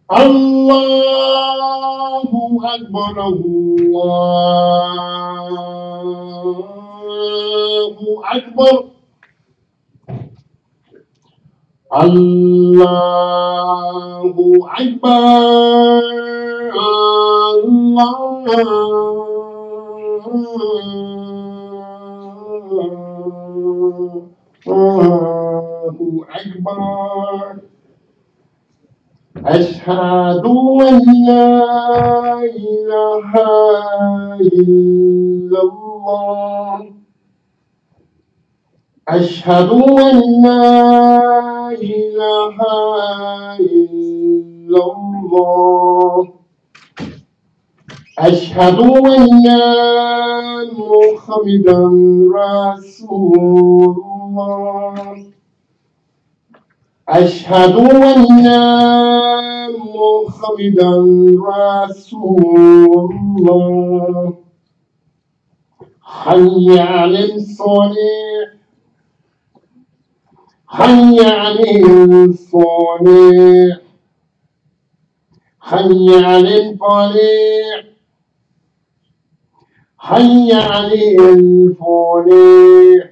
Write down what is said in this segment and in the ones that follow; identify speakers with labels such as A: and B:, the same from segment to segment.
A: Allahu Akbar, Allahu Akbar, Allahu Akbar, Allahu Akbar. أشهد أن لا إله إلا الله. أشهد أن لا إله إلا الله. أشهد أن محمدا رسول الله. أشهد أن محمدا رسول الله. حي على الصلاة، حي على الصلاة، حي على الفلاح، حي على الفلاح.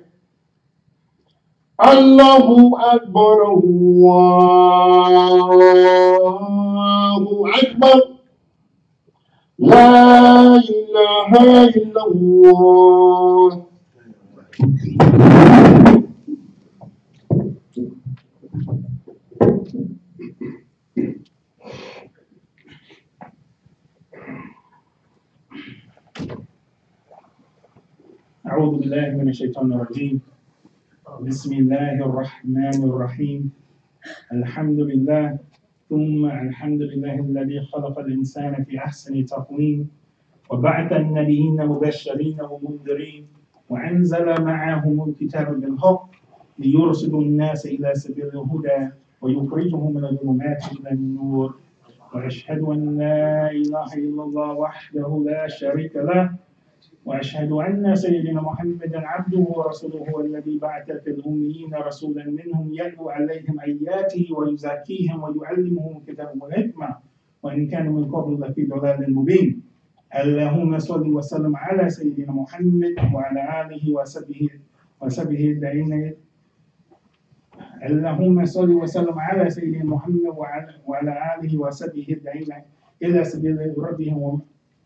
A: الله أكبر، الله أكبر، لا إله إلا الله.
B: أعوذ بالله من الشيطان الرجيم. بسم الله الرحمن الرحيم. الحمد لله ثم الحمد لله الذي خلق الإنسان في أحسن تقويم وبعث النبيين مبشرين ومنذرين وأنزل معهم الكتاب بالحق ليرشد الناس إلى سبيل الهدى ويخرجهم من الظلمات إلى النور. وأشهد أن لا إله إلا الله وحده لا شريك له وأشهد أن سيدنا محمدا عبده ورسوله الذي بعث في الأميين رسولا منهم يتلو عليهم آياته ويزكيهم ويعلمهم الكتاب والحكمة وإن كانوا من قبل لفي ضلال مبين. اللهم صل وسلم على سيدنا محمد وعلى آله وصحبه الداعين. اللهم صل وسلم على سيدنا محمد وعلى آله وصحبه الداعين إلى سبيل ربهم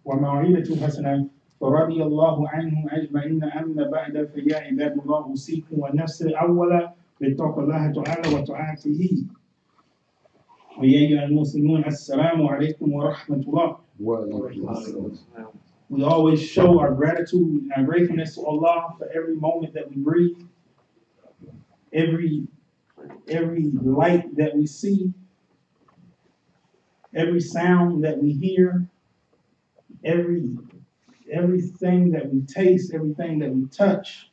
B: وموعظة حسنة فرضي الله عنهم أجمعين. أما بعد فيا عباد الله أوصيكم ونفسي أولا بتقوى الله تعالى وطاعته. ويا أيها المسلمون السلام عليكم ورحمة الله. We always show our gratitude and our gratefulness to Allah for every moment that we breathe, every light that we see, every sound that we hear, everything that we taste, everything that we touch,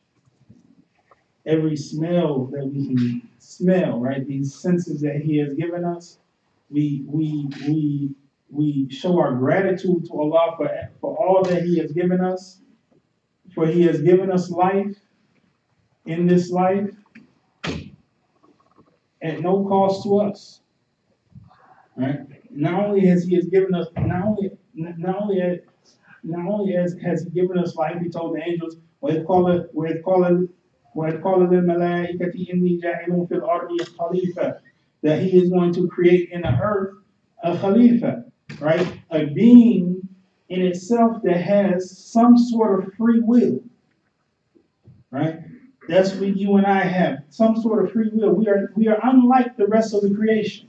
B: every smell that we can smell, right? These senses that He has given us, we show our gratitude to Allah for all that He has given us, for He has given us life in this life at no cost to us, right? Not only has He given us, not only has He given us life, He told the angels, وَإِذْ قَالَ لِلْمَلَائِكَةِ إِنِّي جَاعِلٌ فِي الْأَرْضِ خَلِيفَةً, that He is going to create in the earth a Khalifa, right? A being in itself that has some sort of free will, right? That's what you and I have, some sort of free will. We are unlike the rest of the creation,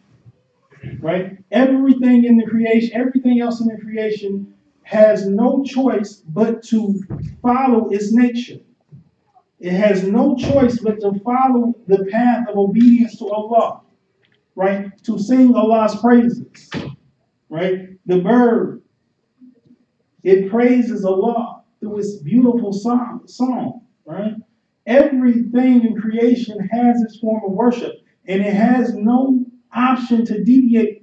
B: right? Everything else in the creation has no choice but to follow its nature. It has no choice but to follow the path of obedience to Allah, right? To sing Allah's praises, right? The bird, it praises Allah through its beautiful song, right? Everything in creation has its form of worship, and it has no option to deviate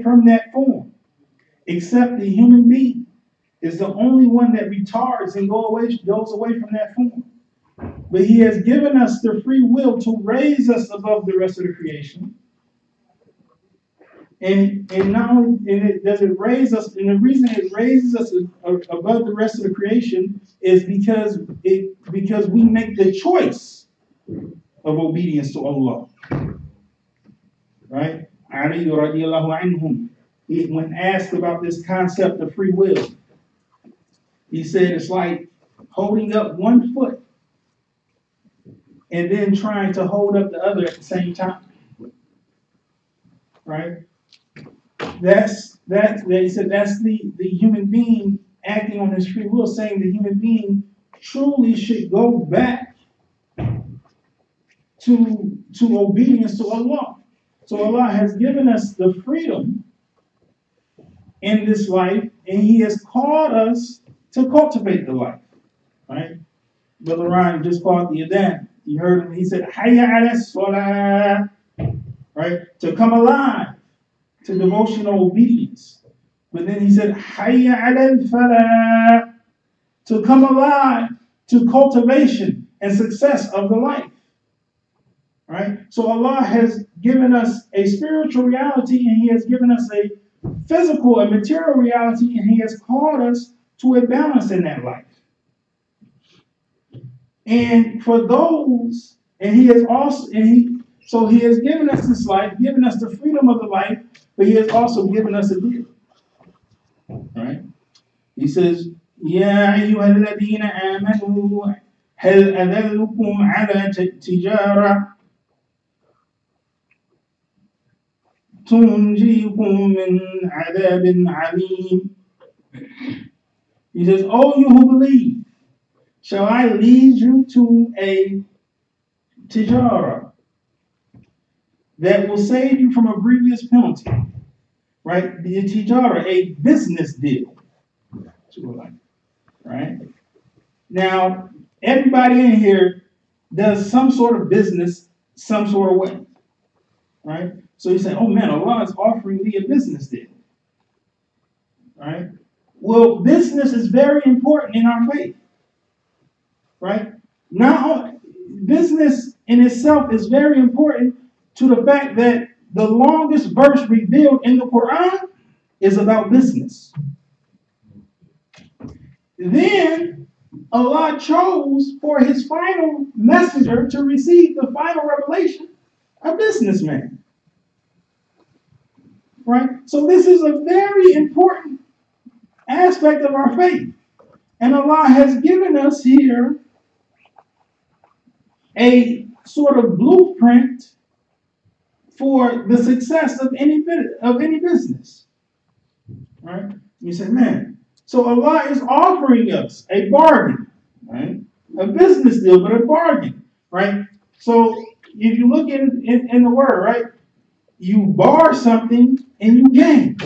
B: from that form, except the human being. is the only one that retards and goes away from that form. But he has given us the free will to raise us above the rest of the creation. And not only does it raise us, and the reason it raises us above the rest of the creation is because we make the choice of obedience to Allah. Right? Ali radiallahu anhum, when asked about this concept of free will, he said it's like holding up one foot and then trying to hold up the other at the same time. Right? He said that's the human being acting on his free will, saying the human being truly should go back to obedience to Allah. So Allah has given us the freedom in this life, and He has called us to cultivate the life. Right? Brother Ryan just called the adhan. You heard him. He said, "Hayya ala salah," right? To come alive to devotional obedience. But then he said, "Hayya ala al-falah," to come alive to cultivation and success of the life. Right? So Allah has given us a spiritual reality, and He has given us a physical and material reality, and He has called us to a balance in that life. And for those, and He has also, so He has given us this life, given us the freedom of the life, but He has also given us a deal. Right? He says, "Ya ayyuhalladhina amanu hal adallukum ala tijara tunjikum min adabin alim." He says, "Oh, you who believe, shall I lead you to a tijara that will save you from a grievous penalty?" Right? The tijara, a business deal. Right? Now, everybody in here does some sort of business, some sort of way. Right? So you say, "Oh man, Allah is offering me a business deal." Right? Well, business is very important in our faith. Right? Now, business in itself is very important to the fact that the longest verse revealed in the Quran is about business. Then Allah chose for His final messenger to receive the final revelation a businessman. Right? So this is a very important aspect of our faith. And Allah has given us here a sort of blueprint for the success of any business. Right? You say, "Man, so Allah is offering us a bargain, right? A business deal, but a bargain, right?" So if you look in the word, right, you bar something and you gain,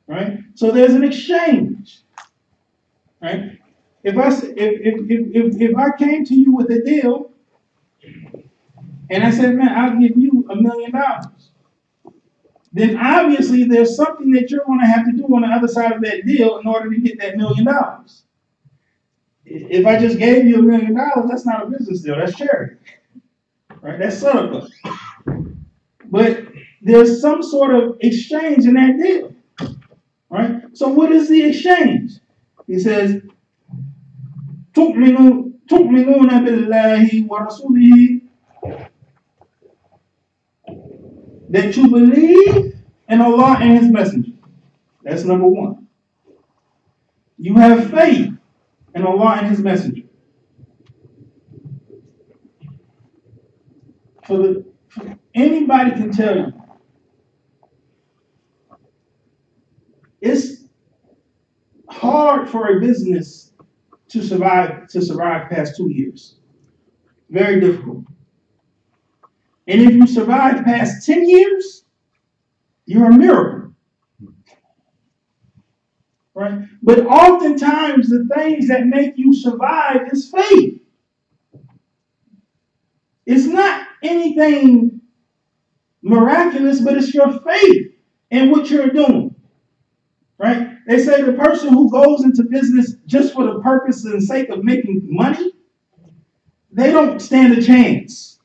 B: right? So there's an exchange, right? If I came to you with a deal and I said, "Man, I'll give you $1 million," then obviously there's something that you're going to have to do on the other side of that deal in order to get that $1 million. If I just gave you $1 million, that's not a business deal. That's charity, right? That's sadaqah. But there's some sort of exchange in that deal, right? So what is the exchange? He says, تُؤْمِنُونَ بِاللَّهِ وَرَسُولِهِ, that you believe in Allah and His messenger. That's number one. You have faith in Allah and His messenger. Anybody can tell you, it's hard for a business to survive past 2 years. Very difficult. And if you survive past 10 years, you're a miracle. Right? But oftentimes the things that make you survive is faith. It's not anything miraculous, but it's your faith in what you're doing. right? They say the person who goes into business just for the purpose and sake of making money, they don't stand a chance,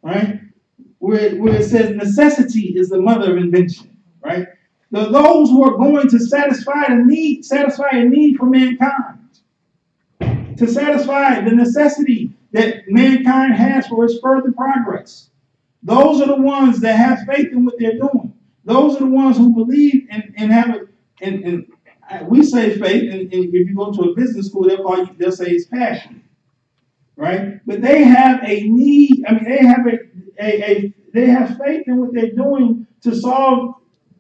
B: right? Where it says necessity is the mother of invention, right? Those who are going to satisfy a need for mankind, to satisfy the necessity that mankind has for its further progress. Those are the ones that have faith in what they're doing. Those are the ones who believe and have it. And we say faith, and if you go to a business school, they'll say it's passion, right? But they have a need. I mean, they have faith in what they're doing to solve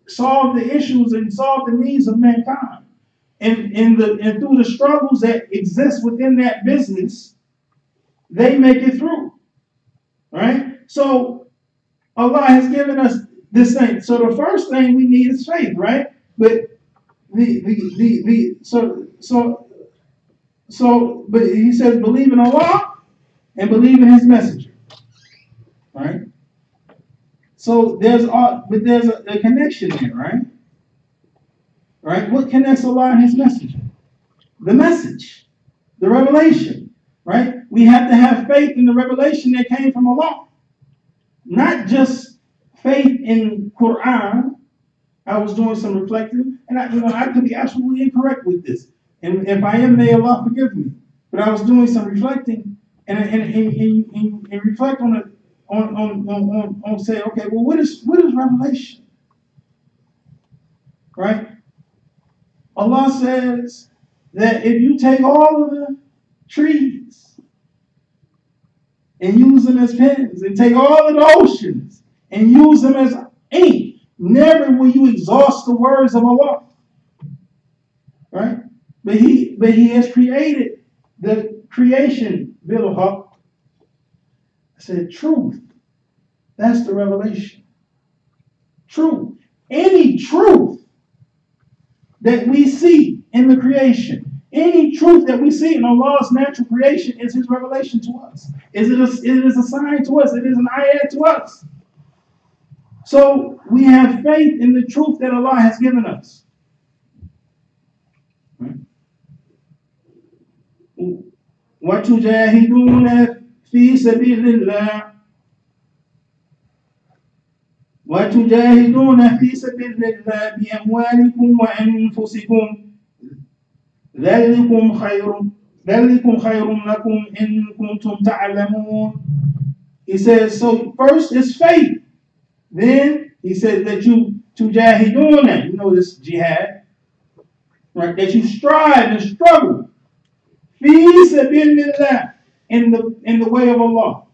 B: the issues and solve the needs of mankind. And through the struggles that exist within that business, they make it through, right? So Allah has given us this thing. So the first thing we need is faith, right? But but he says believe in Allah and believe in His messenger, right? So there's a connection there, right? Right? What connects Allah and His messenger? The message, the revelation, right? We have to have faith in the revelation that came from Allah, not just faith in Quran. I was doing some reflecting, and I could be absolutely incorrect with this, and if I am, may Allah forgive me. But I was doing some reflecting, and reflect on it, on say, okay, well, what is revelation, right? Allah says that if you take all of the trees and use them as pens, and take all of the oceans and use them as ink, never will you exhaust the words of Allah, right? But He has created the creation bil haqq. I said truth. That's the revelation. Truth. Any truth that we see in the creation, any truth that we see in Allah's natural creation is His revelation to us. It is a sign to us. It is an ayat to us. So we have faith in the truth that Allah has given us. وَتُجَاهِدُونَ فِي سَبِيلِ اللَّهِ وَتُجَاهِدُونَ فِي سَبِيلِ اللَّهِ بِأَمْوَالِكُمْ وَأَنفُسِكُمْ ذَلِكُمْ خَيْرٌ لَكُمْ إِن كُنتُمْ تَعْلَمُونَ. He says, so first is faith. Then he says that you tujahiduna, this jihad, right? That you strive and struggle, fi sabilillah, in the way of Allah,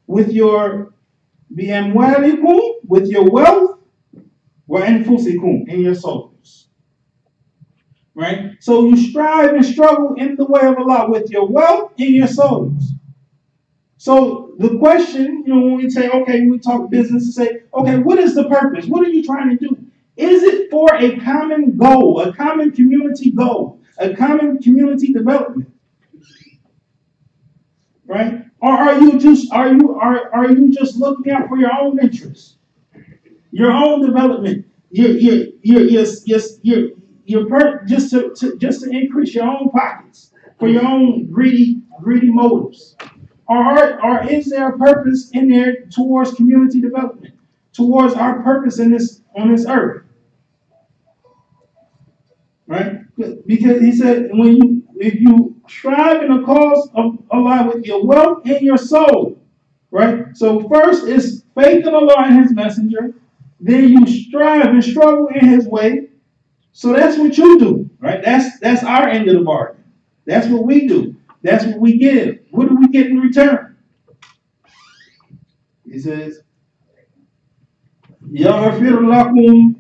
B: with your biamwalikum, with your wealth, wa anfusikum, in your souls, right? So you strive and struggle in the way of Allah with your wealth and your souls. So the question, when we say, okay, when we talk business, say, okay, what is the purpose? What are you trying to do? Is it for a common goal, a common community goal, a common community development, right? Or are you just looking out for your own interests, your own development, just to increase your own pockets for your own greedy motives? Or is there a purpose in there towards community development, towards our purpose on this earth, right? Because he said, if you strive in the cause of Allah with your wealth and your soul, right? So first is faith in Allah and His messenger. Then you strive and struggle in His way. So that's what you do, right? That's our end of the bargain. That's what we do. That's what we give. What do we get in return? He says, يغفر لكم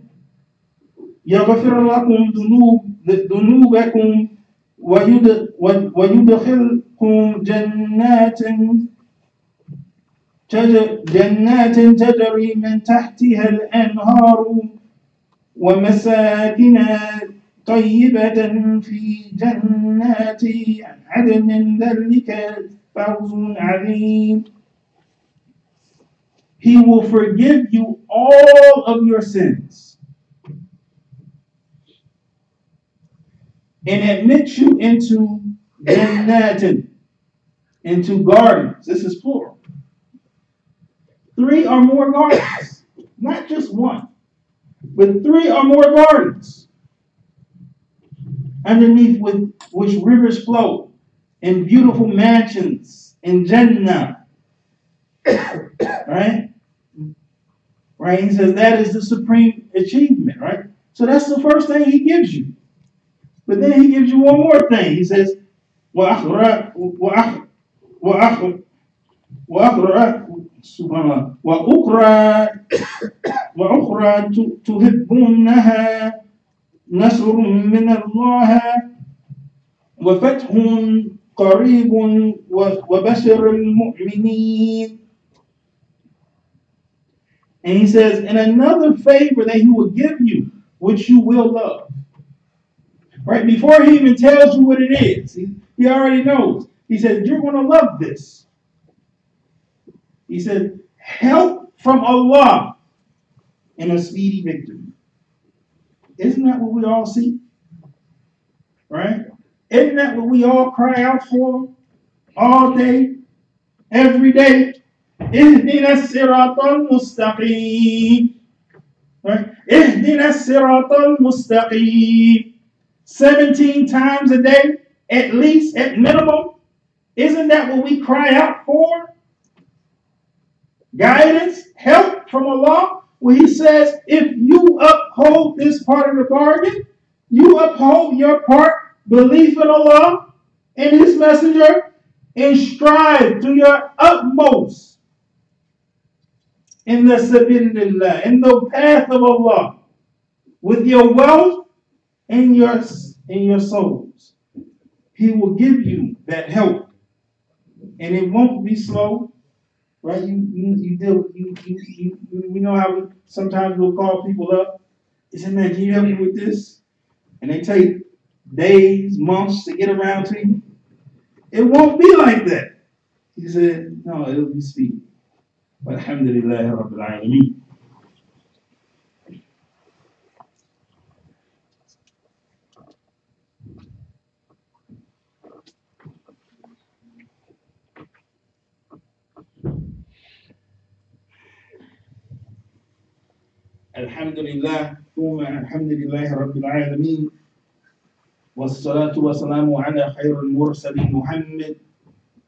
B: ذنوبكم ويدخلكم جنات تجري من تحتها الأنهار ومساكن طيبة في جنات عدن ذلك فوز عظيم. He will forgive you all of your sins and admit you into Jannatin, into gardens. This is plural. 3 or more gardens, not just one, but 3 or more gardens, underneath which rivers flow, in beautiful mansions in Jannah. Right? Right? He says that is the supreme achievement, right? So that's the first thing he gives you. But then he gives you one more thing. He says, وأخرى تحبونها نصر من الله وفتح قريب وبشر المؤمنين. And he says, and another favor that he will give you, which you will love. Right? Before he even tells you what it is, he already knows. He says, you're going to love this. He said, help from Allah and a speedy victory. Isn't that what we all see? Right? Isn't that what we all cry out for all day, every day? اهدنا الصراط المستقيم. Right? اهدنا الصراط المستقيم. 17 times a day, at least, at minimum. Isn't that what we cry out for? Guidance, help from Allah. Where he says, if you uphold this part of the bargain, you uphold your part, belief in Allah and His Messenger, and strive to your utmost in the sabilillah, in the path of Allah, with your wealth and your souls. He will give you that help, and it won't be slow. Right? You deal you know how we sometimes we'll call people up. He said, man, can you help me with this? And they take days, months to get around to you. It won't be like that. He said, no, it'll be speedy. But alhamdulillah rabbil alameen. Alhamdulillah, alhamdulillah rabbil alameen. والصلاة والسلام على خير المرسلين محمد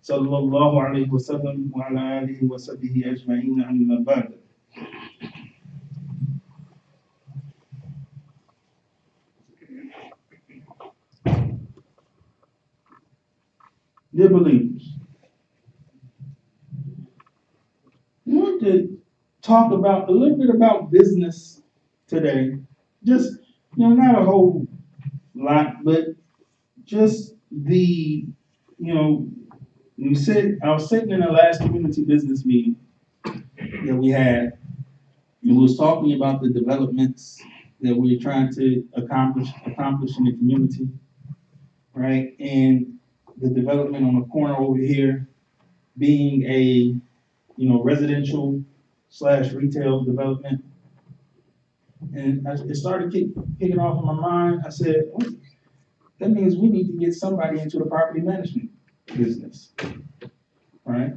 B: صلى الله عليه وسلم وعلى آله وصحبه أجمعين أما بعد. Dear believers, I want to talk about a little bit about business today. Just, not a whole lot, but just I was sitting in the last community business meeting that we had, and we was talking about the developments that we're trying to accomplish in the community, right? And the development on the corner over here being a, residential / retail development. And it started kicking off in my mind. I said, that means we need to get somebody into the property management business, right?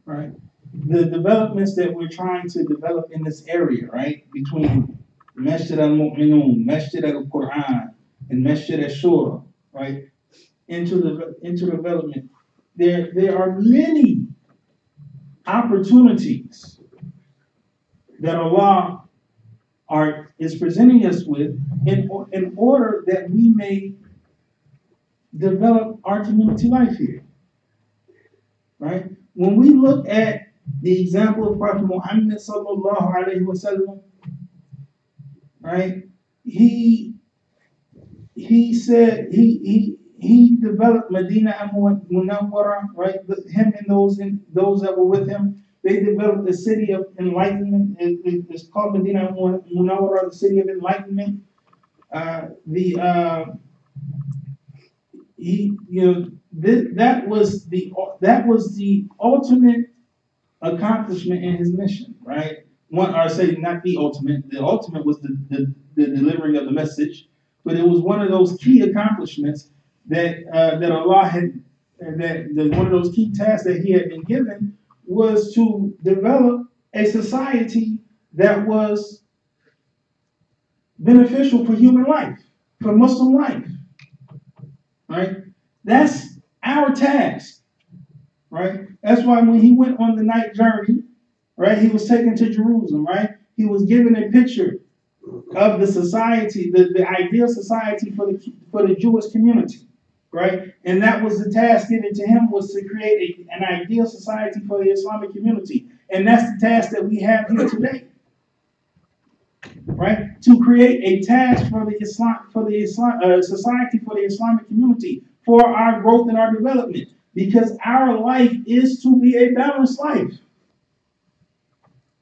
B: Right. The developments that we're trying to develop in this area, right, between Masjid al-Mu'minun, Masjid al-Quran, and Masjid al-Shura, right, into development. There are many opportunities that Allah is presenting us with in order that we may develop our community life here, right? When we look at the example of Prophet Muhammad sallallahu alaihi wasallam, right? He said he developed Medina al-Munawwara, right? Him and those that were with him, they developed the city of enlightenment. It's called Medina al-Munawwara, the city of enlightenment. That was the ultimate accomplishment in his mission, right? One, or say not the ultimate. The ultimate was the delivering of the message, but it was one of those key accomplishments that Allah had, that one of those key tasks that He had been given was to develop a society that was beneficial for human life, for Muslim life, right? That's our task, right? That's why when He went on the night journey, right, He was taken to Jerusalem, right? He was given a picture of the society, the ideal society for the Jewish community, right? And that was the task given to him, was to create an ideal society for the Islamic community. And that's the task that we have here today, right? To create a task for the society for the Islamic community, for our growth and our development, because our life is to be a balanced life.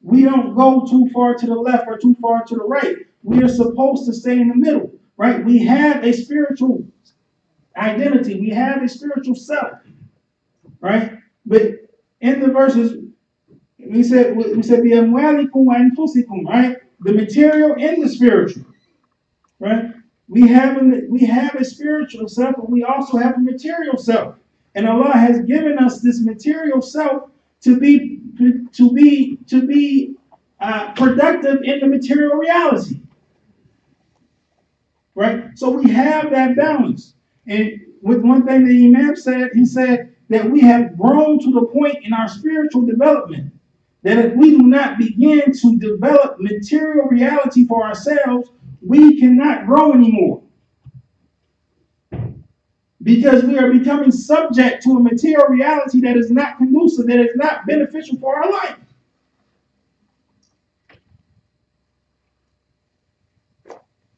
B: We don't go too far to the left or too far to the right. We are supposed to stay in the middle, right? We have a spiritual identity. We have a spiritual self, right? But in the verses, we said بِأَمْوَالِكُمْ وَأَنفُسِكُمْ, right? The material and the spiritual, right? We have a spiritual self, but we also have a material self. And Allah has given us this material self to be productive in the material reality, right? So we have that balance. And with one thing that Imam said, he said that we have grown to the point in our spiritual development that if we do not begin to develop material reality for ourselves, we cannot grow anymore. Because we are becoming subject to a material reality that is not conducive, that is not beneficial for our life.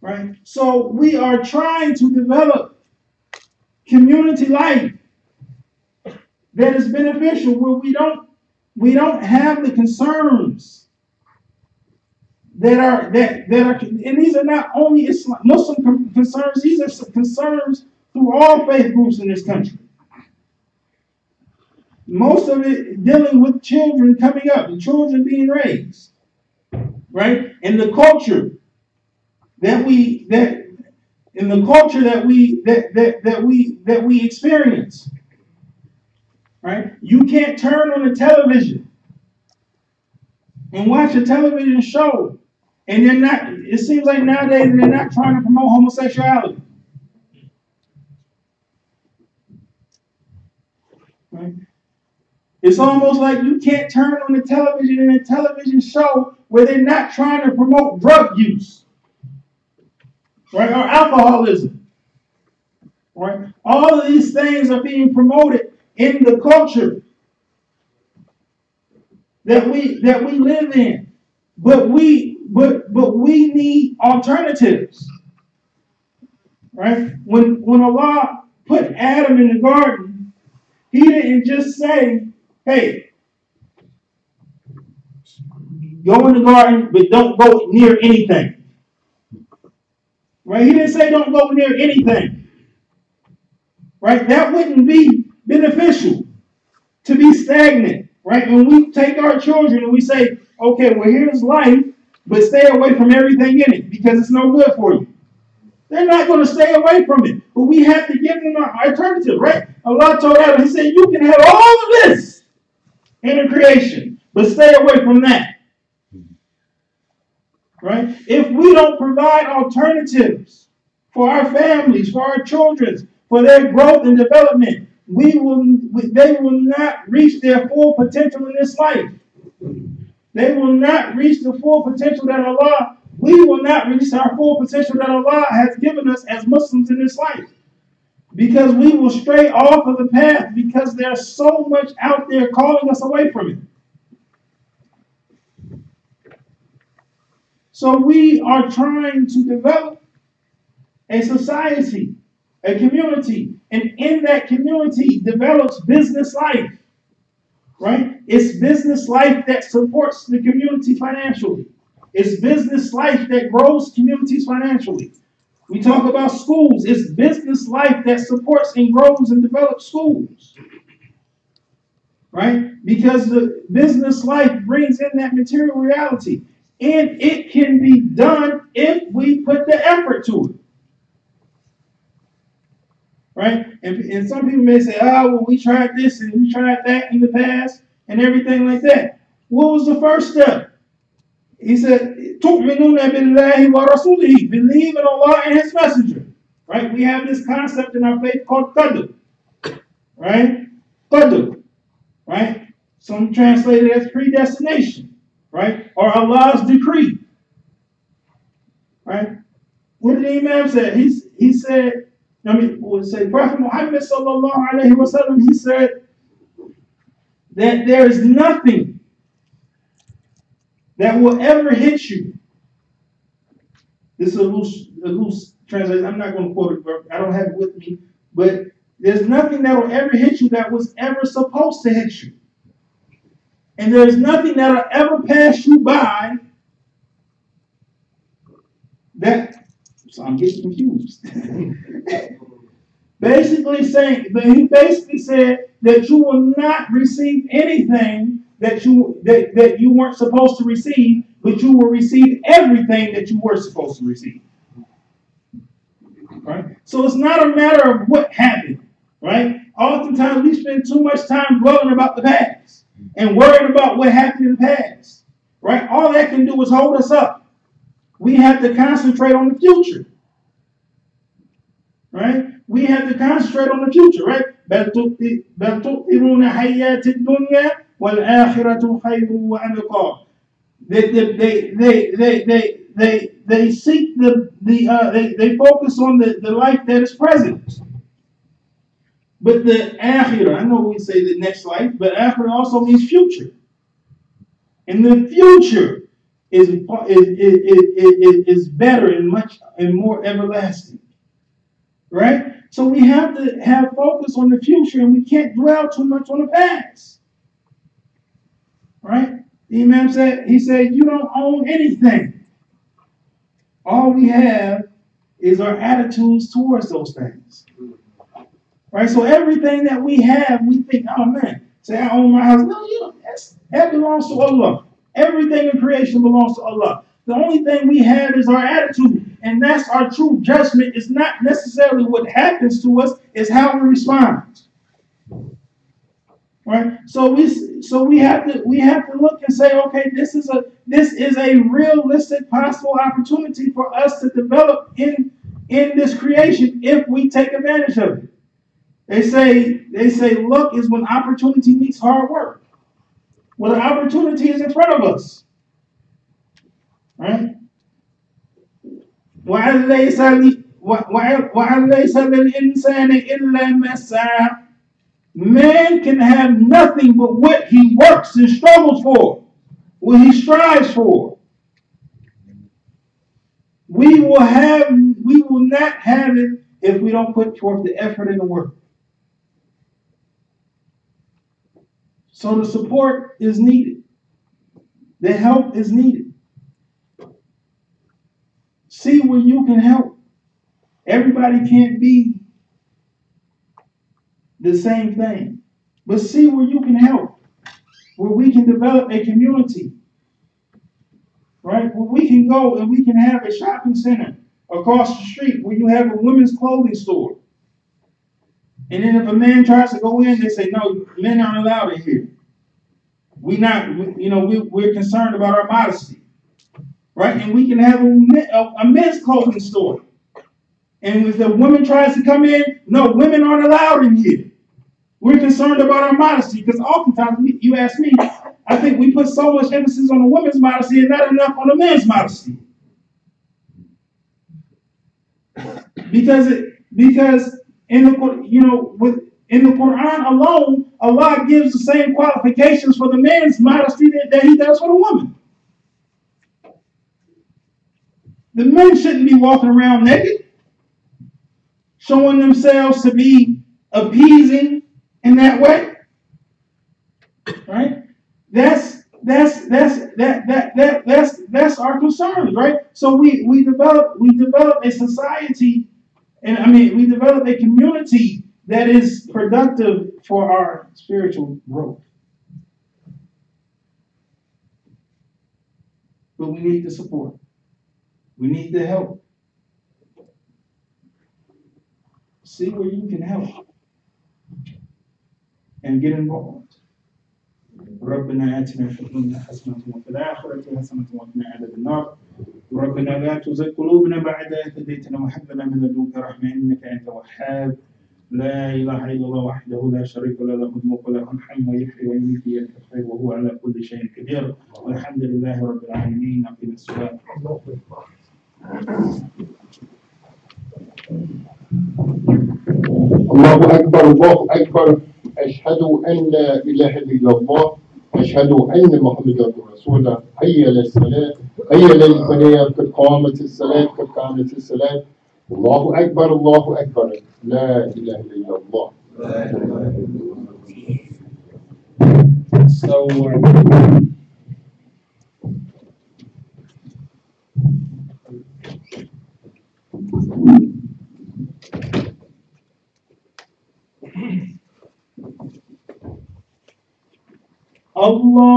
B: Right? So we are trying to develop community life that is beneficial, where we don't have the concerns that are, and these are not only Islam, Muslim concerns, these are concerns through all faith groups in this country. Most of it dealing with children coming up and children being raised, right? And the culture that we experience, right? You can't turn on the television and watch a television show, and they're not. It seems like nowadays they're not trying to promote homosexuality, right? It's almost like you can't turn on the television in a television show where they're not trying to promote drug use, right, or alcoholism, right? All of these things are being promoted in the culture that we live in, but we need alternatives, right? When Allah put Adam in the garden, He didn't just say, "Hey, go in the garden, but don't go near anything." Right? He didn't say don't go near anything. Right? That wouldn't be beneficial, to be stagnant. Right? When we take our children and we say, okay, well, here's life, but stay away from everything in it because it's no good for you. They're not going to stay away from it. But we have to give them an alternative, right? Allah told Adam, He said, you can have all of this in the creation, but stay away from that. Right? If we don't provide alternatives for our families, for our children, for their growth and development, they will not reach their full potential in this life. They will not reach the full potential that we will not reach our full potential that Allah has given us as Muslims in this life. Because we will stray off of the path because there's so much out there calling us away from it. So we are trying to develop a society, a community, and in that community develops business life, right? It's business life that supports the community financially. It's business life that grows communities financially. We talk about schools. It's business life that supports and grows and develops schools. right? Because the business life brings in that material reality. And it can be done if we put the effort to it. Right? And some people may say, oh, well, we tried this and we tried that in the past and everything like that. What was the first step? He said, تُؤْمِنُونَ بِاللَّهِ وَرَسُولِهِ. Believe in Allah and His Messenger. Right? We have this concept in our faith called qadr. Right? Qadr. Right? Some translate it as predestination. Right? Or Allah's decree. Right? What did the Imam say? He said, Prophet Muhammad sallallahu alaihi wasallam, he said that there is nothing that will ever hit you. This is a loose translation. I'm not going to quote it. I don't have it with me. But there's nothing that will ever hit you that was ever supposed to hit you. And there's nothing that will ever pass you by that. So I'm getting confused. He basically said that you will not receive anything that you weren't supposed to receive, but you will receive everything that you were supposed to receive. Right? So it's not a matter of what happened. Right? Oftentimes we spend too much time dwelling about the past and worried about what happened in the past. Right? All that can do is hold us up. We have to concentrate on the future. Right? We have to concentrate on the future, right? بَلْ تُؤْثِرُونَ حَيَّاةِ الدُّنْيَا وَالْآخِرَةُ خَيْرٌ وَأَبْقَىٰ. They seek they focus on the life that is present. But the akhirah, I know we say the next life, but akhirah also means future. And the future is better and much and more everlasting. Right? So we have to have focus on the future, and we can't dwell too much on the past. Right? The Imam said, you don't own anything. All we have is our attitudes towards those things. Right? So everything that we have, we think, oh man, say I own my house. No, that belongs to Allah. Everything in creation belongs to Allah. The only thing we have is our attitude, and that's our true judgment. It's not necessarily what happens to us, it's how we respond. Right? So we have to look and say, okay, this is a realistic possible opportunity for us to develop in this creation if we take advantage of it. They say luck is when opportunity meets hard work. Well, the opportunity is in front of us. Right? وَأَنْ لَيْسَ لِلْإِنسَانِ إِلَّا مَا سَعَىٰ. Man can have nothing but what he works and struggles for, what he strives for. We will not have it if we don't put forth the effort and the work. So the support is needed. The help is needed. See where you can help. Everybody can't be the same thing. But see where you can help. Where we can develop a community. Right? Where we can go and we can have a shopping center across the street where you have a women's clothing store. And then if a man tries to go in, they say, no, men aren't allowed in here. We're concerned about our modesty. Right? And we can have a men's clothing store. And if the woman tries to come in, no, women aren't allowed in here. We're concerned about our modesty because oftentimes, you ask me, I think we put so much emphasis on the woman's modesty and not enough on the man's modesty. Because in the Quran alone, Allah gives the same qualifications for the man's modesty that He does for the woman. The men shouldn't be walking around naked, showing themselves to be appeasing in that way. Right? That's our concerns, right? So we develop a society, we develop a community that is productive for our spiritual growth. but we need the support. We need the help. See where you can help and get involved. ربنا آتنا في الدنيا حسنة وفي الآخرة حسنة وقنا عذاب النار. ربنا لا تزغ قلوبنا بعد إذ هديتنا وهب لنا من لدنك رحمة إنك أنت الوهاب. لا إله إلا الله وحده لا شريك له له الملك وله الحمد ويحيي ويميت بيده الخير وهو على كل شيء قدير والحمد لله رب العالمين. أقم الصلاة.
A: الله أكبر الله أكبر. أشهد أن لا إله إلا الله. أشهد أن محمدا رسول الله. هيا للصلاة هيا للفلاح. قد قامت الصلاة قد قامت الصلاة. الله أكبر الله أكبر. لا إله إلا الله.
B: So الله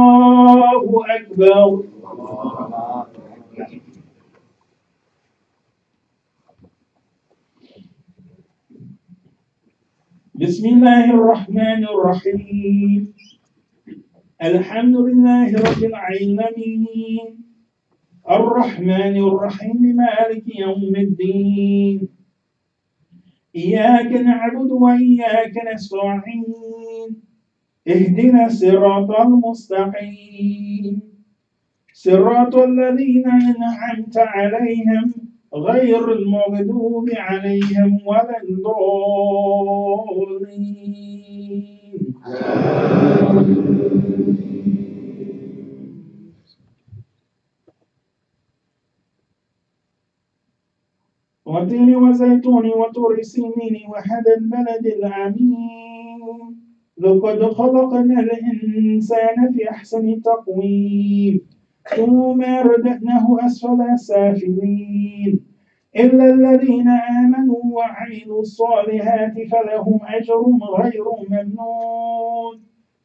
B: أكبر. بسم الله الرحمن الرحيم. الحمد لله رب العالمين الرحمن الرحيم مالك يوم الدين. إياك نعبد وإياك نستعين. اهدنا الصراط المستقيم صراط الذين أنعمت عليهم غير المغضوب عليهم ولا الضالين. وتين وزيتون وطور سينين وهدى البلد الأمين. لقد خلقنا الإنسان في أحسن تقويم ثم رددناه أسفل سافلين إلا الذين آمنوا وعملوا الصالحات فلهم أجر غير ممنون.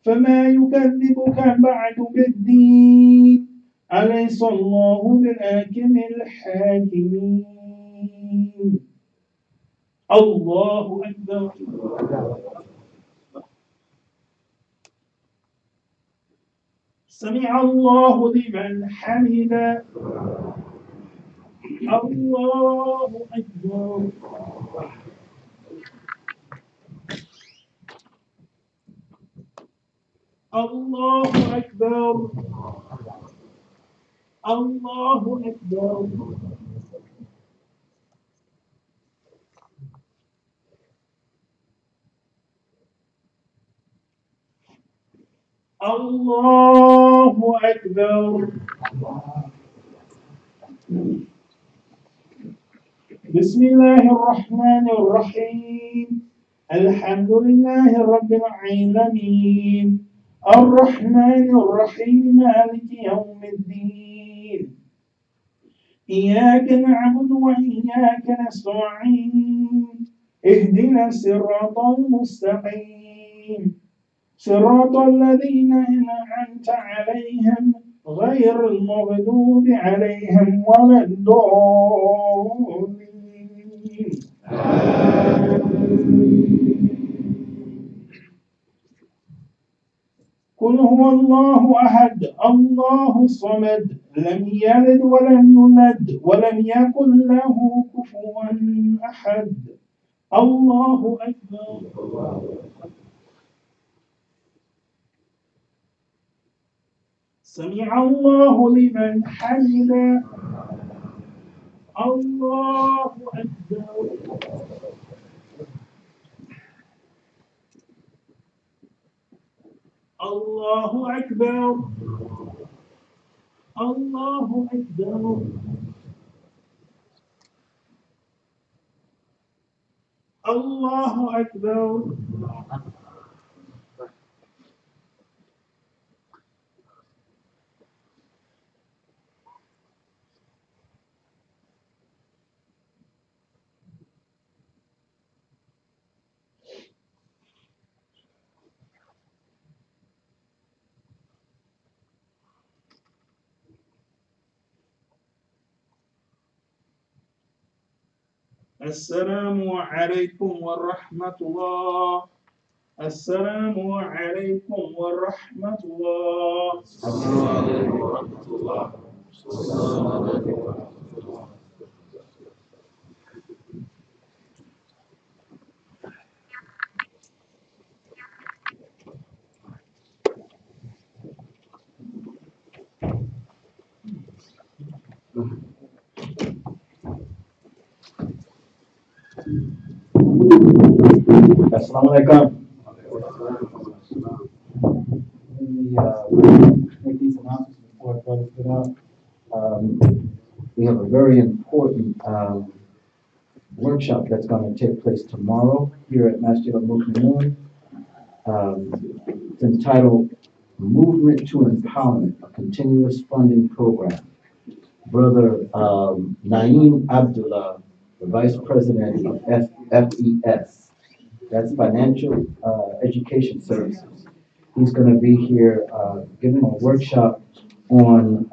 B: فما يكذبك بعد بالدين أليس الله بالحاكم الحاكمين. الله أكبر. سمع الله لمن حمده. الله أكبر. الله أكبر. الله أكبر. الله أكبر. بسم الله الرحمن الرحيم. الحمد لله رب العالمين الرحمن الرحيم مالك يوم الدين. إياك نعبد وإياك نستعين. اهدنا الصراط المستقيم صراط الذين أنعمت عليهم غير المغضوب عليهم ولا الضالين. قل هو الله أحد الله الصمد لم يلد ولم يولد ولم يكن له كفوا أحد. الله أكبر. سمع الله لمن حمده. الله أكبر. الله أكبر. الله أكبر. الله أكبر. السلام عليكم ورحمة الله. السلام عليكم ورحمة الله.
C: السلام عليكم ورحمة الله. السلام عليكم ورحمة الله.
D: Assalamu alaikum. Let me make these announcements before brothers get out. We have a very important workshop that's going to take place tomorrow here at Masjid al-Mu'minun. It's entitled Movement to Empowerment, a Continuous Funding Program. Brother Naeem Abdullah, the Vice President of FES, that's Financial Education Services. He's going to be here giving a workshop on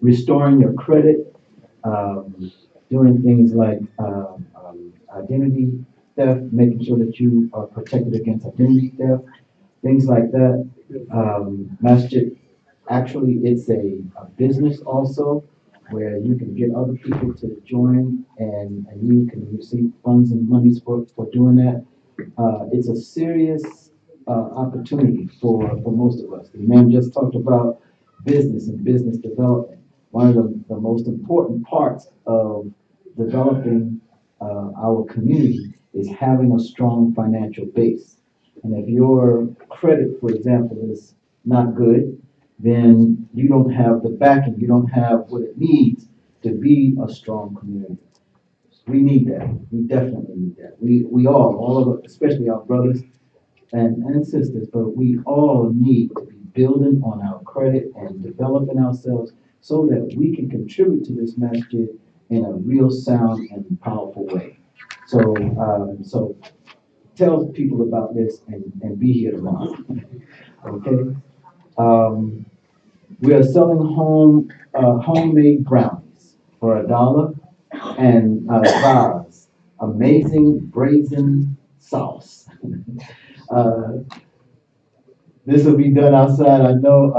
D: restoring your credit, doing things like identity theft, making sure that you are protected against identity theft, things like that. Masjid, actually, it's a business also, where you can get other people to join and you can receive funds and monies for doing that. It's a serious opportunity for most of us. The man just talked about business and business development. One of the most important parts of developing our community is having a strong financial base. And if your credit, for example, is not good, then you don't have the backing, you don't have what it needs to be a strong community. We need that. We definitely need that. We all of us, especially our brothers and sisters, but we all need to be building on our credit and developing ourselves so that we can contribute to this masjid in a real sound and powerful way. So tell people about this and be here tomorrow. Okay? We are selling homemade brownies for $1 and Vaz, amazing brazen sauce. This will be done outside. I know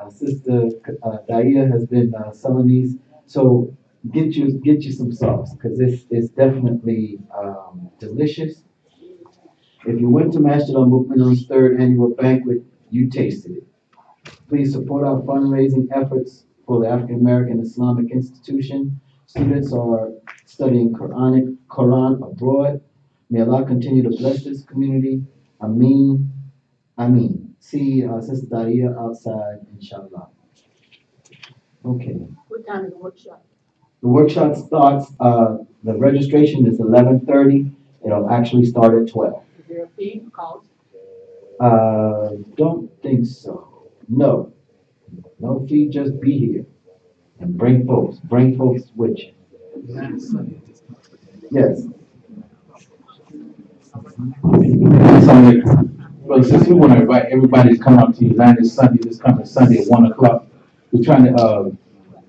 D: Sister Daia has been selling these, so get you some sauce because it's definitely delicious. If you went to Masjid al-Mu'minun's third annual banquet, you tasted it. Please support our fundraising efforts for the African American Islamic Institution. Students are studying Quran abroad. May Allah continue to bless this community. Ameen. Ameen. See Sister Daria outside, inshallah. Okay.
E: What time is the workshop?
D: The workshop starts, the registration is 11:30. It'll actually start at 12.
E: Is there a fee cost?
D: Don't think so. No. No fee, just be here. And bring folks with you. Yes.
C: Well, since we want to invite everybody to come up to United Sunday, this coming Sunday at 1 o'clock, we're trying to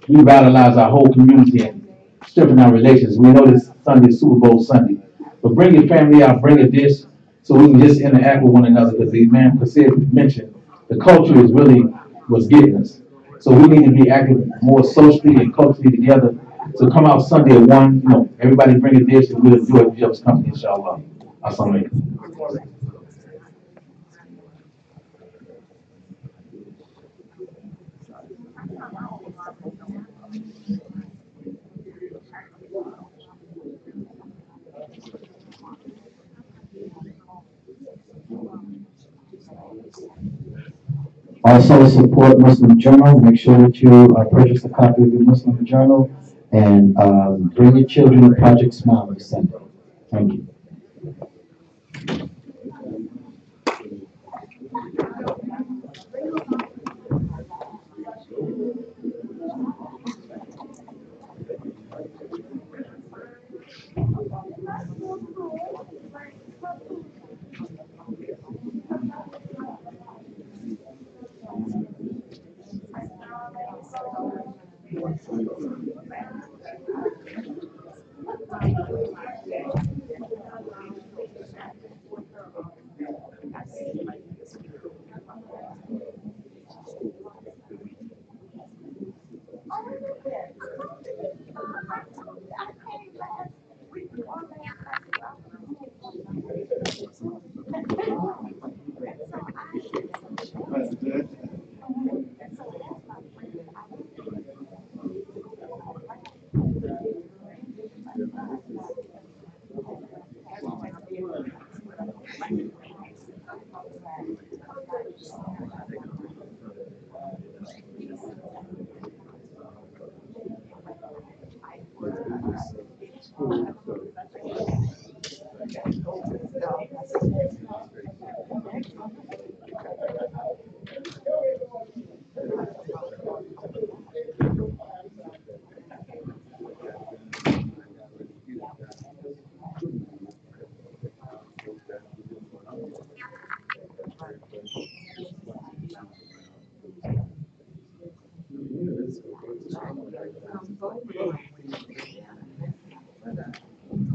C: revitalize our whole community and strengthen our relations. We know this Sunday is Super Bowl Sunday, but bring your family out, bring a dish, so we can just interact with one another. Because the Imam Kasib mentioned the culture is really what's getting us. So we need to be acting more socially and culturally together. So come out Sunday at 1. Everybody bring a dish and we'll enjoy each other's company, inshallah. Assalamu alaikum.
D: Also support Muslim Journal. Make sure that you purchase a copy of the Muslim Journal and bring your children to Project Smile this Sunday. Thank you.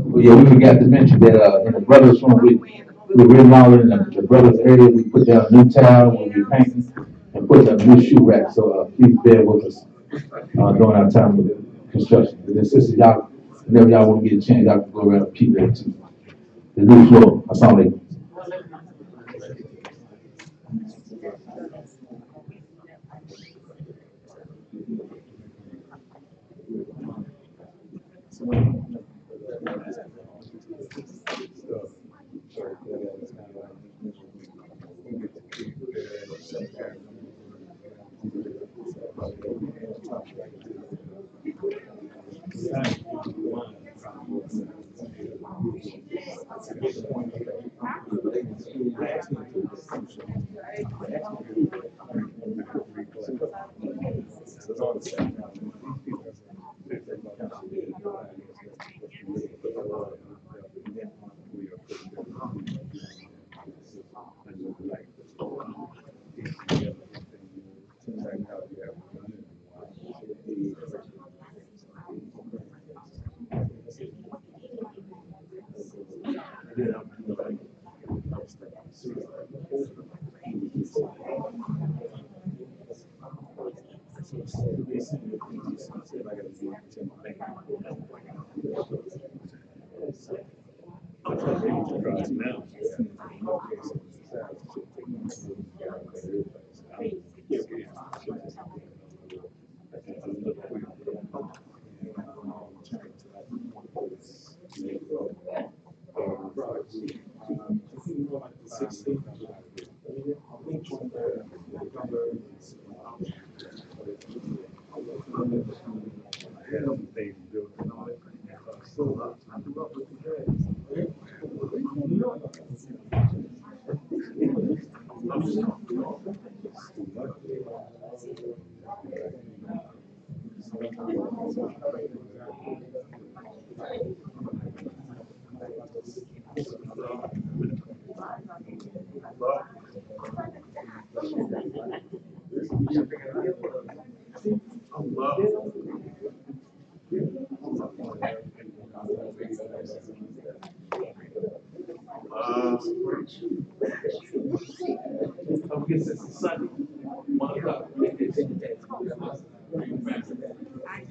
C: Well, yeah, we forgot to mention that, in the brothers' room, we're remodeling the brothers' area. We put down a new tile, we'll be painting, and put up new shoe rack. So, please bear with us, during our time of construction. And then, sisters, y'all, whenever y'all want to get a chance, y'all can go around and peep at it too. The new floor. Assalamu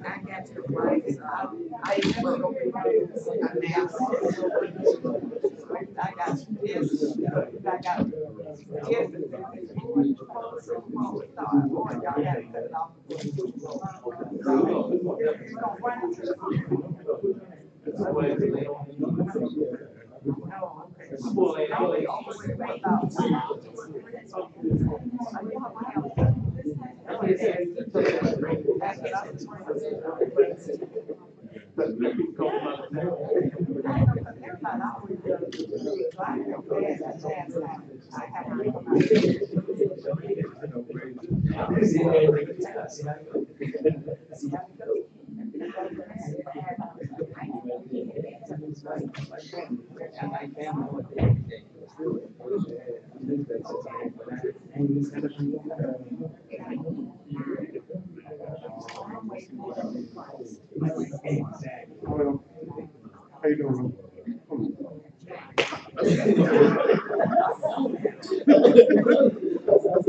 F: I got to write, I even wrote a announcement. I got this, I got
A: How you doing?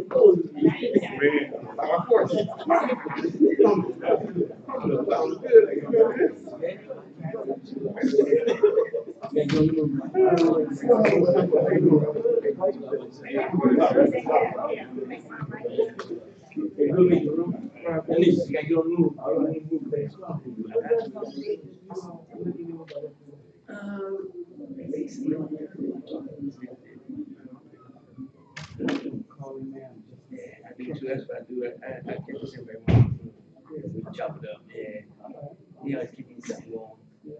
A: Man, of course.
G: At least you gotta get on the move. I do too, that's what I do. I catch everybody. We chop it up, yeah. You always keep these stuff going. Is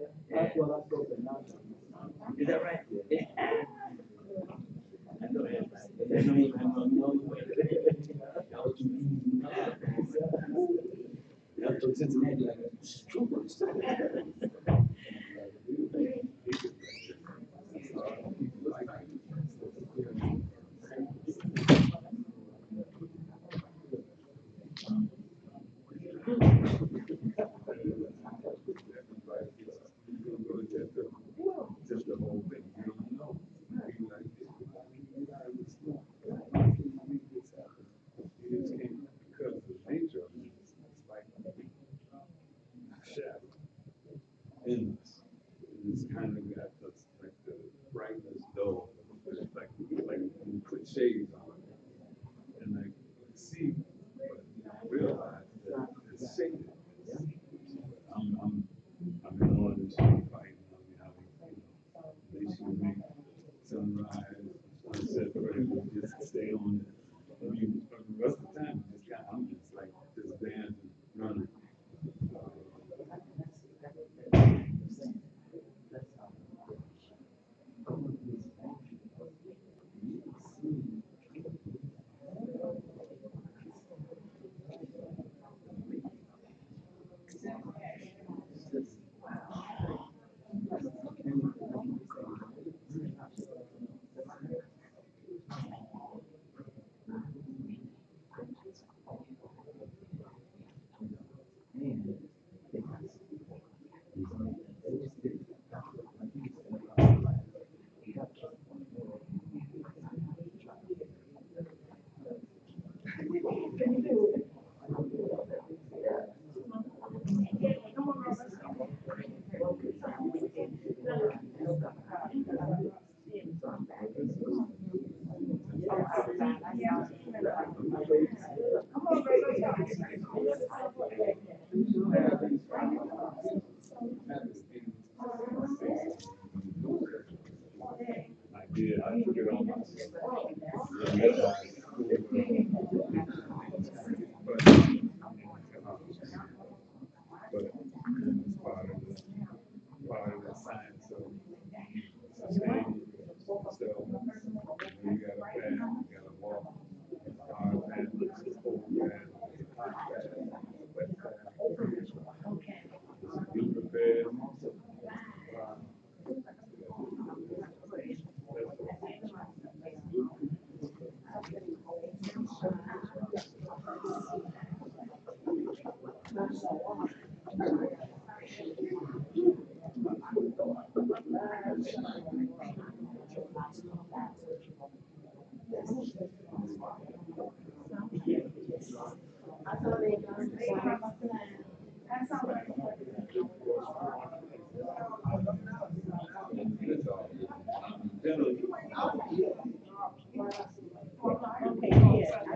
G: that right? I know that. I know way. That was too easy. That was Cincinnati like a stroke.
H: Just the whole thing, you don't know. You like, you just can't, because of the nature of it, it's like shadow, endless. It's kind of got this, like the brightness dull, it's like when you put shades on it, and like see, but you don't realize that it's shaded. I'm in all this fighting, I mean, how they should make sunrise, sunset, whatever, just stay on it. I mean, for the rest of the time, I'm just like, just dancing, running. I took it on myself. But it's part of the science of sustaining yourself. You gotta pass, you gotta walk. Hard path, cold path, hot path, wet path. Be prepared.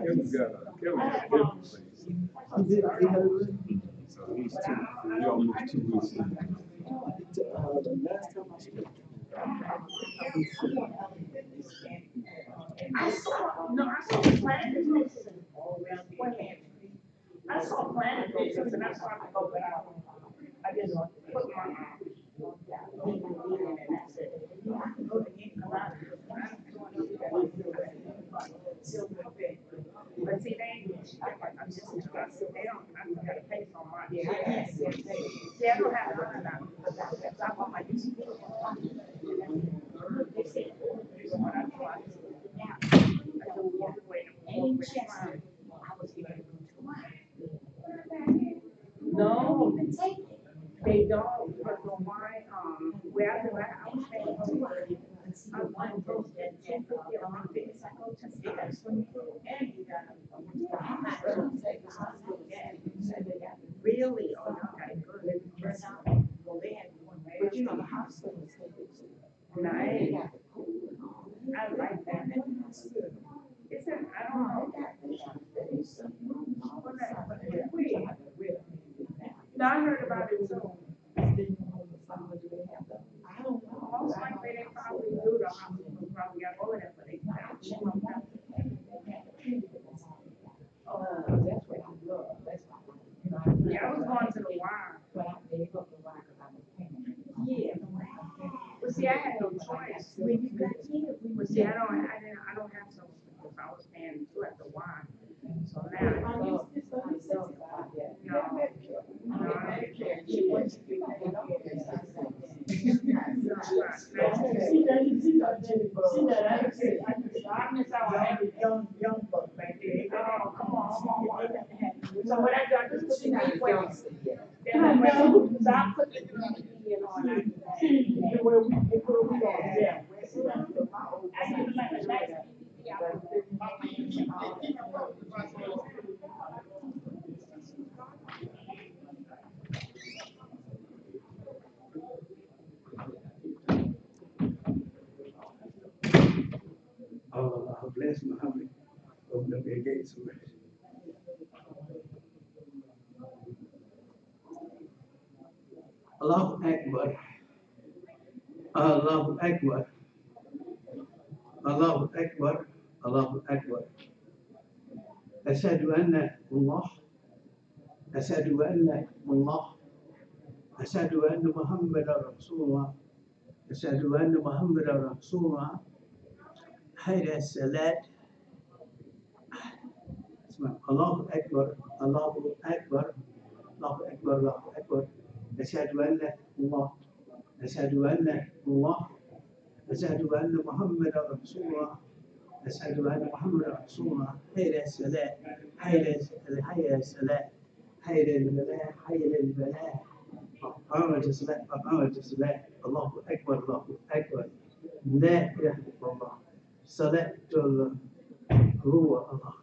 H: Kevin got a different place. So he's we almost 2 weeks in.
E: I saw Planet Pictures. I saw Planet Pictures and I saw it go out. I just put my and I said, but see, I'm just expressing, they don't, I'm gonna pay so much. See, I don't have none of that. I want my use. They said, what I tried. I don't walk away and walk away. I was getting to go to no, they don't, because on my, where I live, I was paying over. I'm one of those that 1050 a month, it's like, oh, just, they got a swimming pool and you got really, oh, no, okay, good. Well, they had one, but you know, the hospital is nice. I like that. It's a, I don't know. No, I heard about it too. I don't know. Most likely they probably do the hospital, probably got over there, but they don't. Oh, that's what I love. That's what I love. Yeah, I was going to the wire. But I gave up the wire because I was paying. see, I had no choice. When you got here, we was, see, I don't have social security, so I was paying two at the wine. So now, no, I miss out on every young buck back there. Oh, come on. So what I got to do is then I went, so I put the in on that. Where we going, yeah. I used like a nice
G: Allah bless Muhammad. Open up their gates. Allahu Akbar. Allahu Akbar. Allahu Akbar. Allahu Akbar. أشهد أن الله أشهد أن الله أشهد أن محمد رسول الله أشهد أن محمد رسول الله حي الصلاة اسمع الله أكبر الله أكبر الله أكبر الله أكبر أشهد أن الله أشهد أن الله أشهد أن محمد رسول الله أشهد أن محمد رسول الله حي الصلاة حي الصلاة حي البلاء حي البلاء أقامت الصلاة أقامت الصلاة الله أكبر الله أكبر لا إله إلا الله صلاة هو الله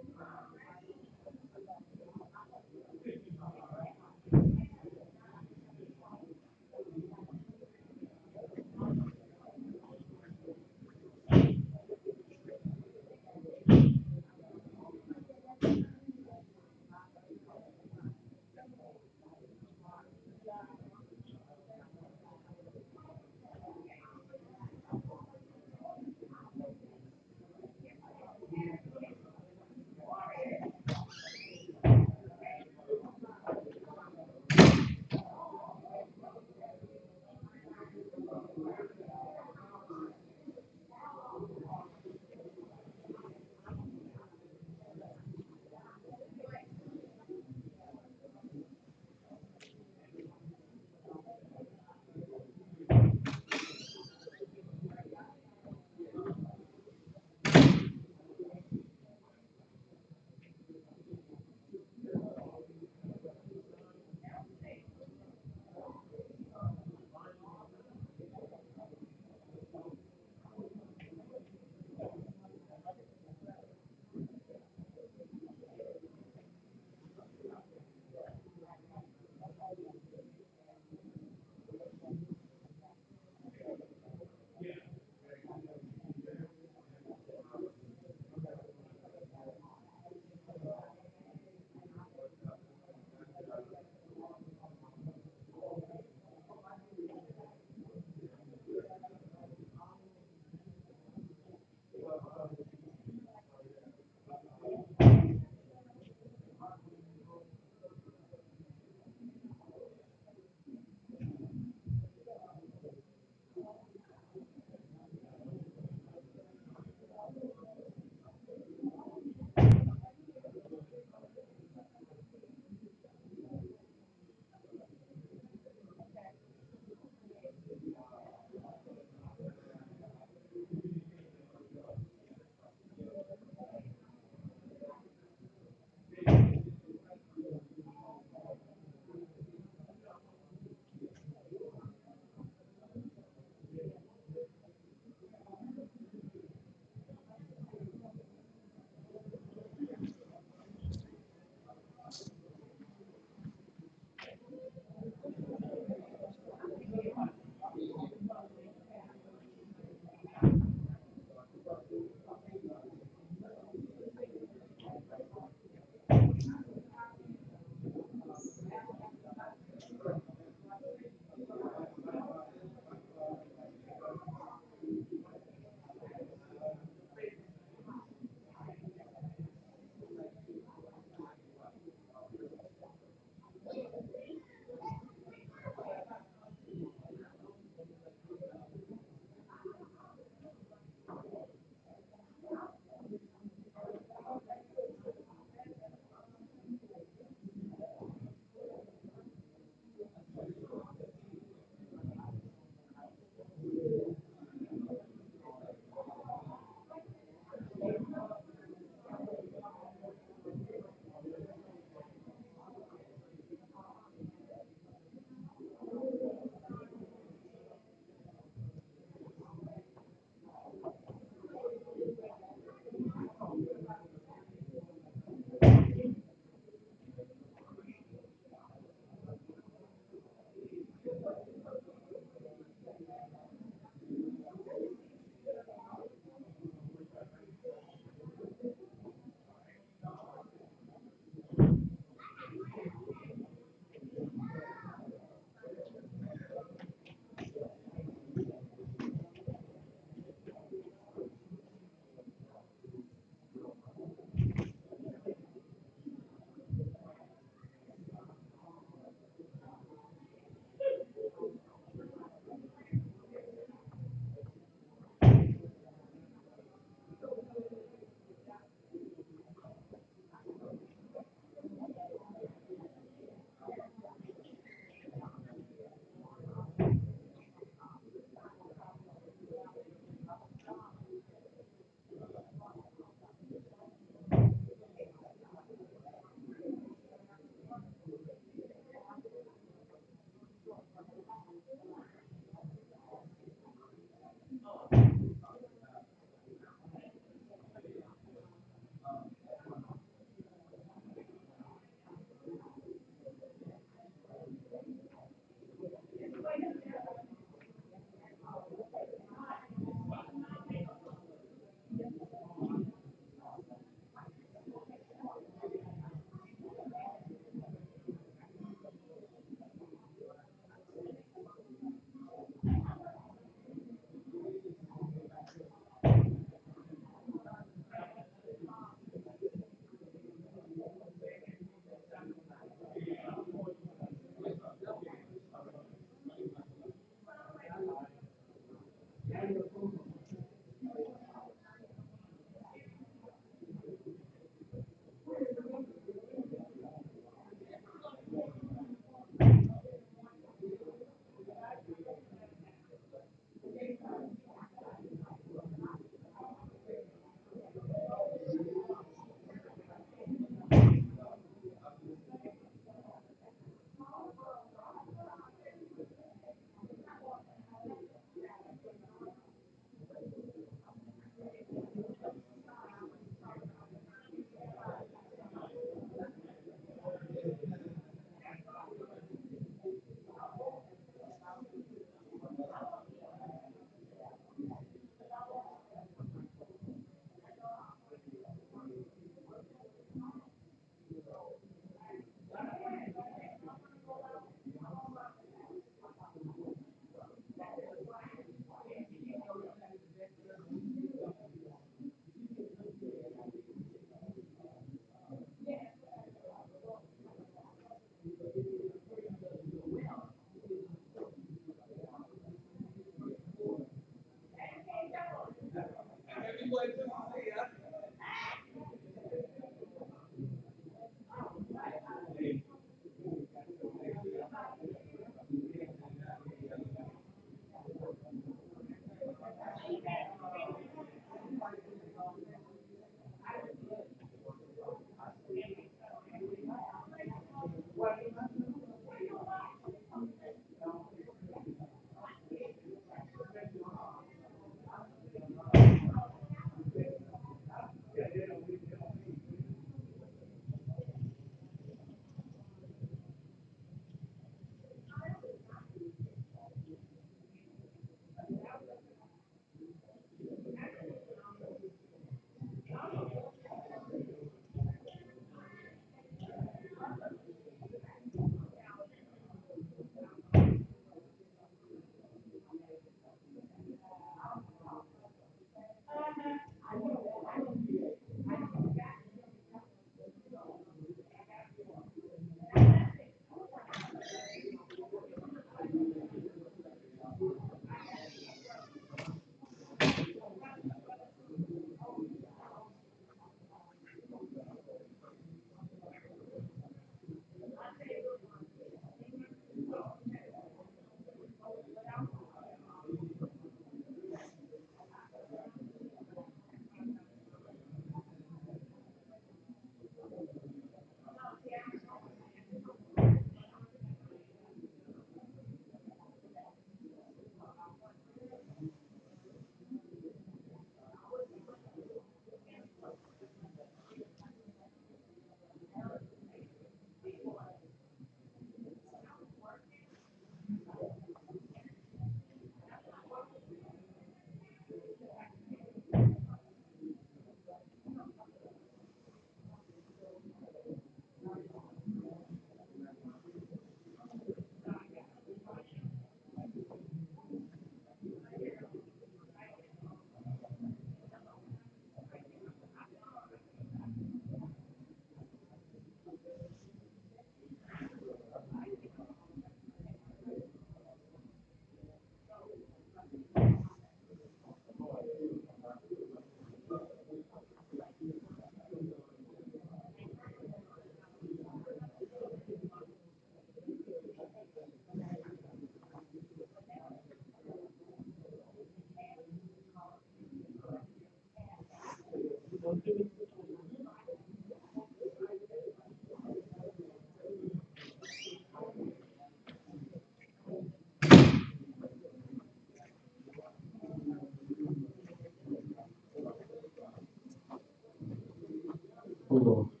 A: Hold on.